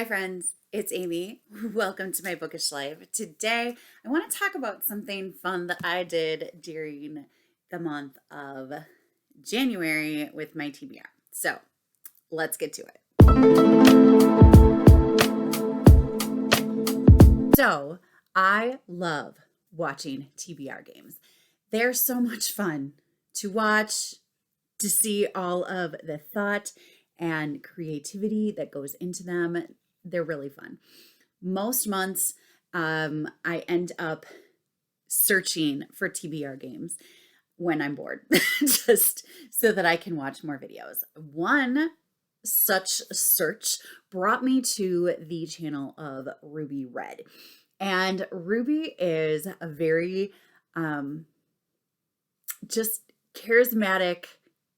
Hi friends, it's Amy. Welcome to my bookish life. Today, I want to talk about something fun that I did during the month of January with my TBR. So, let's get to it. So, I love watching TBR games. They're so much fun to watch, to see all of the thought and creativity that goes into them. They're really fun. Most months, I end up searching for TBR games when I'm bored, just so that I can watch more videos. One such search brought me to the channel of Ruby Red. And Ruby is a very just charismatic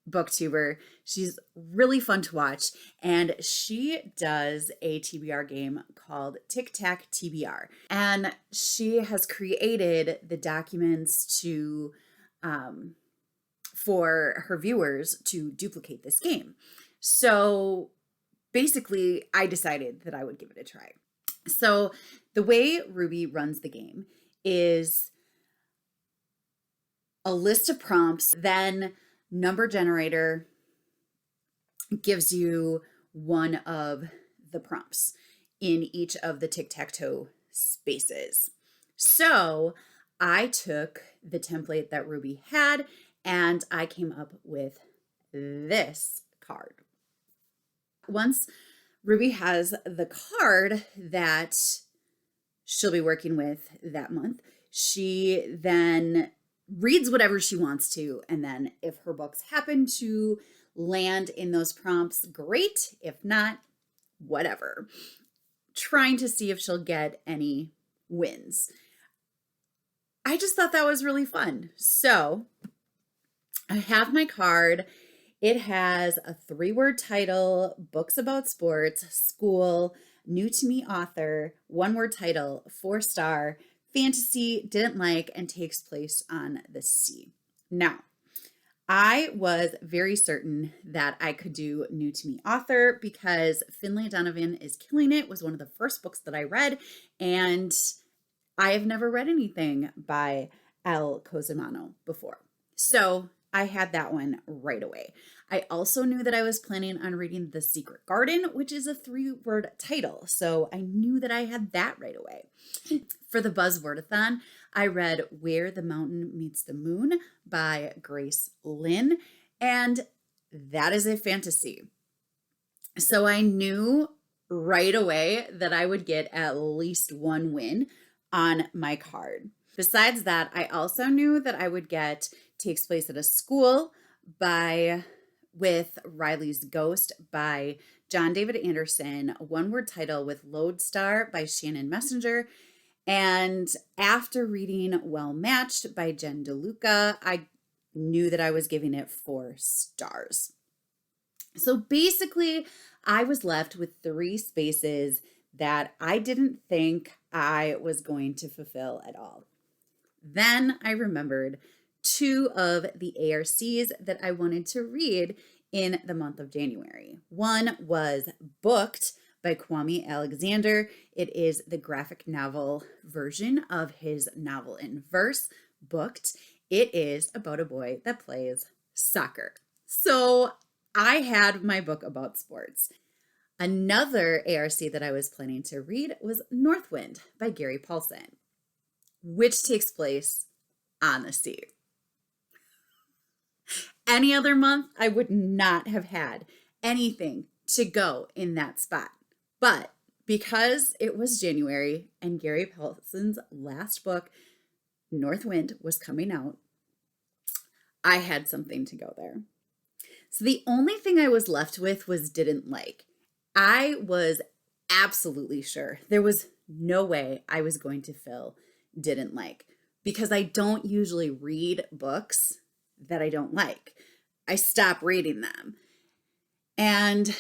booktuber. She's really fun to watch, and she does a TBR game called Tic Tac TBR, and she has created the documents to for her viewers to duplicate this game. So basically, I decided that I would give it a try. So the way Ruby runs the game is a list of prompts, then number generator gives you one of the prompts in each of the tic-tac-toe spaces. So I took the template that Ruby had and I came up with this card. Once Ruby has the card that she'll be working with that month, she then reads whatever she wants to, and then if her books happen to land in those prompts, great. If not, whatever. Trying to see if she'll get any wins. I just thought that was really fun. So I have my card. It has a 3-word title, books about sports, school, new to me author, 1-word title, 4-star, fantasy, didn't like, and takes place on the sea. Now, I was very certain that I could do new to me author because Finlay Donovan is Killing It was one of the first books that I read, and I have never read anything by Elle Cosimano before. So I had that one right away. I also knew that I was planning on reading The Secret Garden, which is a 3-word title. So I knew that I had that right away. For the Buzzwordathon, I read Where the Mountain Meets the Moon by Grace Lynn, and that is a fantasy. So I knew right away that I would get at least one win on my card. Besides that, I also knew that I would get Takes Place at a School with Riley's Ghost by John David Anderson, a 1-word title with Lodestar by Shannon Messenger. And after reading Well Matched by DeLuca, I knew that I was giving it 4 stars. So basically, I was left with 3 spaces that I didn't think I was going to fulfill at all. Then I remembered 2 of the ARCs that I wanted to read in the month of January. One was Booked by Kwame Alexander. It is the graphic novel version of his novel in verse, Booked. It is about a boy that plays soccer. So I had my book about sports. Another ARC that I was planning to read was Northwind by Gary Paulsen, which takes place on the sea. Any other month, I would not have had anything to go in that spot. But because it was January and Gary Paulsen's last book, Northwind, was coming out, I had something to go there. So the only thing I was left with was didn't like. I was absolutely sure there was no way I was going to fill didn't like because I don't usually read books that I don't like. I stop reading them. And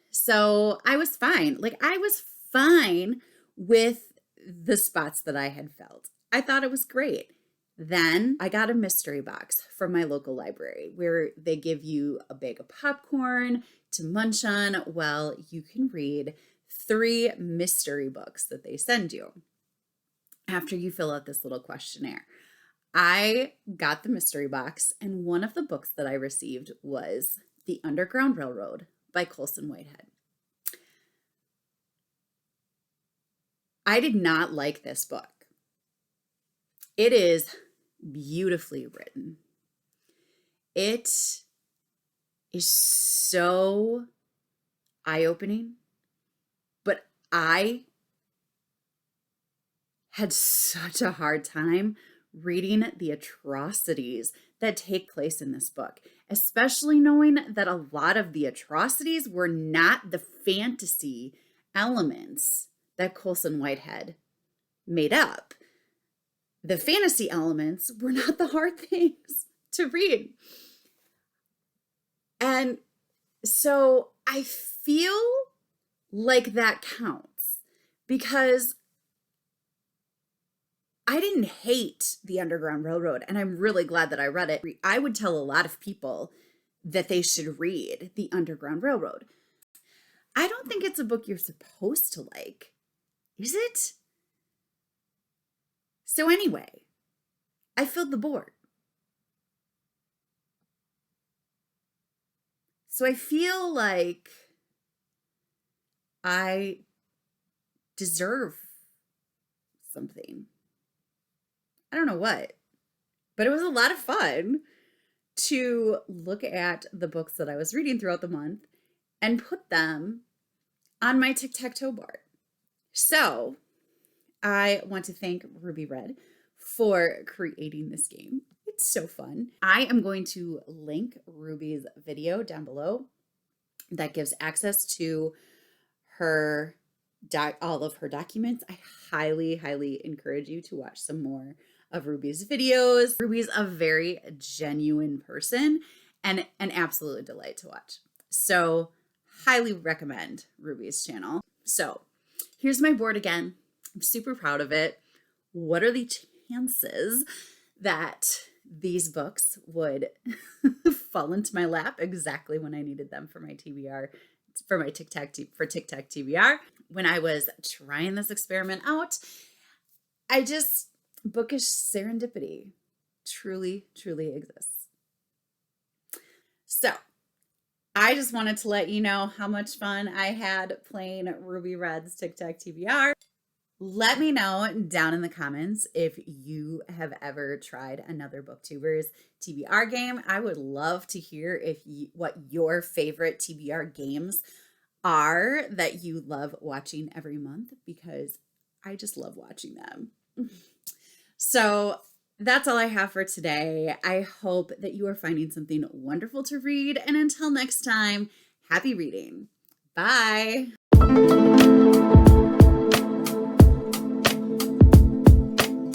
so I was fine. I was fine with the spots that I had felt. I thought it was great. Then I got a mystery box from my local library where they give you a bag of popcorn to munch on while you can read 3 mystery books that they send you after you fill out this little questionnaire. I got the mystery box, and one of the books that I received was The Underground Railroad by Colson Whitehead. I did not like this book. It is beautifully written. It is so eye-opening, but I had such a hard time reading the atrocities that take place in this book, especially knowing that a lot of the atrocities were not the fantasy elements that Colson Whitehead made up. The fantasy elements were not the hard things to read. And so I feel like that counts because I didn't hate The Underground Railroad, and I'm really glad that I read it. I would tell a lot of people that they should read The Underground Railroad. I don't think it's a book you're supposed to like. Is it? So anyway, I filled the board. So I feel like I deserve something. I don't know what, but it was a lot of fun to look at the books that I was reading throughout the month and put them on my tic-tac-toe board. So I want to thank Ruby Red for creating this game. It's so fun. I am going to link Ruby's video down below that gives access to her all of her documents. I highly, highly encourage you to watch some more of Ruby's videos. Ruby's a very genuine person and an absolute delight to watch. So highly recommend Ruby's channel. So here's my board again. I'm super proud of it. What are the chances that these books would fall into my lap exactly when I needed them for my TBR, for my Tic Tac TBR? When I was trying this experiment out, bookish serendipity truly, truly exists. So I just wanted to let you know how much fun I had playing Ruby Red's Tic Tac TBR. Let me know down in the comments if you have ever tried another BookTuber's TBR game. I would love to hear what your favorite TBR games are that you love watching every month, because I just love watching them. So that's all I have for today. I hope that you are finding something wonderful to read. And until next time, happy reading. Bye.